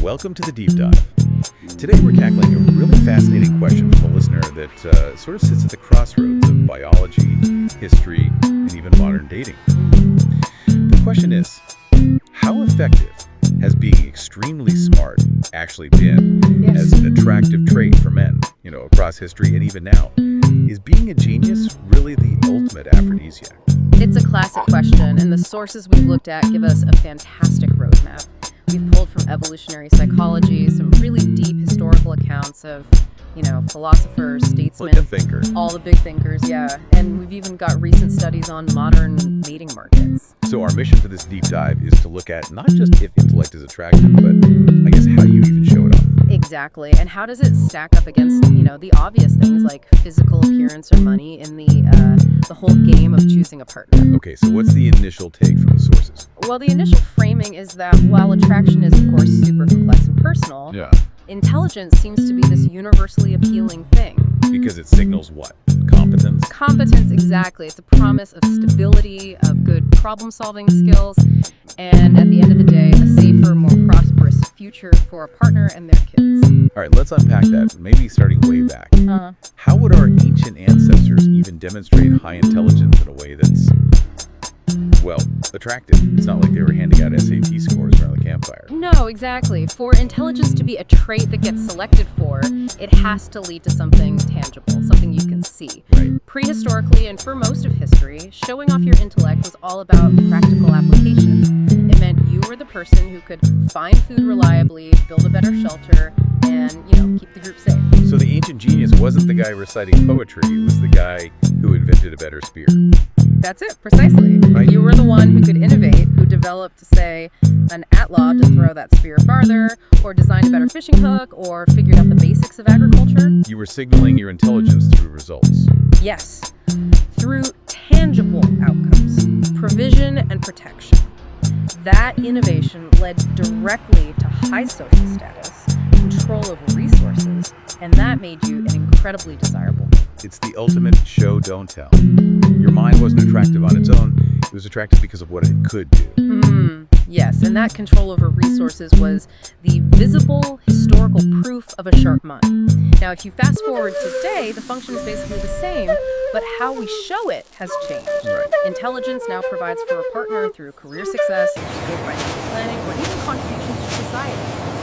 Welcome to the Deep Dive. Today we're tackling a really fascinating question from a listener that sort of sits at the crossroads of biology, history, and even modern dating. The question is, how effective has being extremely smart actually been as an attractive trait for men, across history and even now? Is being a genius really the ultimate aphrodisiac? It's a classic question, and the sources we've looked at give us a fantastic roadmap. We've pulled from evolutionary psychology, some really deep historical accounts of, philosophers, statesmen, all the big thinkers, yeah. And we've even got recent studies on modern mating markets. So our mission for this deep dive is to look at not just if intellect is attractive, but I guess how you even show it off. Exactly. And how does it stack up against, the obvious things like physical appearance or money in the whole game of choosing a partner? Okay, so what's the initial take from the sources? Well, the initial framing is that while attraction is, of course, super complex and personal, intelligence seems to be this universally appealing thing. Because it signals what? Competence? Competence, exactly. It's a promise of stability, of good problem-solving skills, and at the end of the day, a safer, more prosperous future for a partner and their kids. All right, let's unpack that, maybe starting way back. How would our ancient ancestors even demonstrate high intelligence in a way that's, attractive? It's not like they were handing out SAT scores around the campfire. No, exactly. For intelligence to be a trait that gets selected for, it has to lead to something tangible, something you can see. Right. Prehistorically, and for most of history, showing off your intellect was all about practical application. It meant you were the person who could find food reliably, build a better shelter, and, keep the group safe. So the ancient genius wasn't the guy reciting poetry, it was the guy who invented a better spear. That's it, precisely. Right. You were the one who could innovate, who developed, say, an atlaw to throw that spear farther, or designed a better fishing hook, or figured out the basics of agriculture. You were signaling your intelligence through results. Yes, through tangible outcomes, provision and protection. That innovation led directly to high social status, control over resources, and that made you an incredibly desirable. It's the ultimate show, don't tell. Your mind wasn't attractive on its own, it was attractive because of what it could do. Yes, and that control over resources was the visible historical proof of a sharp mind. Now, if you fast forward to today, the function is basically the same, but how we show it has changed. Right. Intelligence now provides for a partner through career success, good financial planning, or even contributions to society.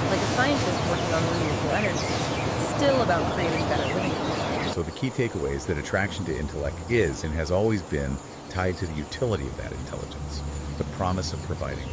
Like a scientist working on renewable energy, it's still about creating better living conditions. So the key takeaway is that attraction to intellect is and has always been tied to the utility of that intelligence, the promise of providing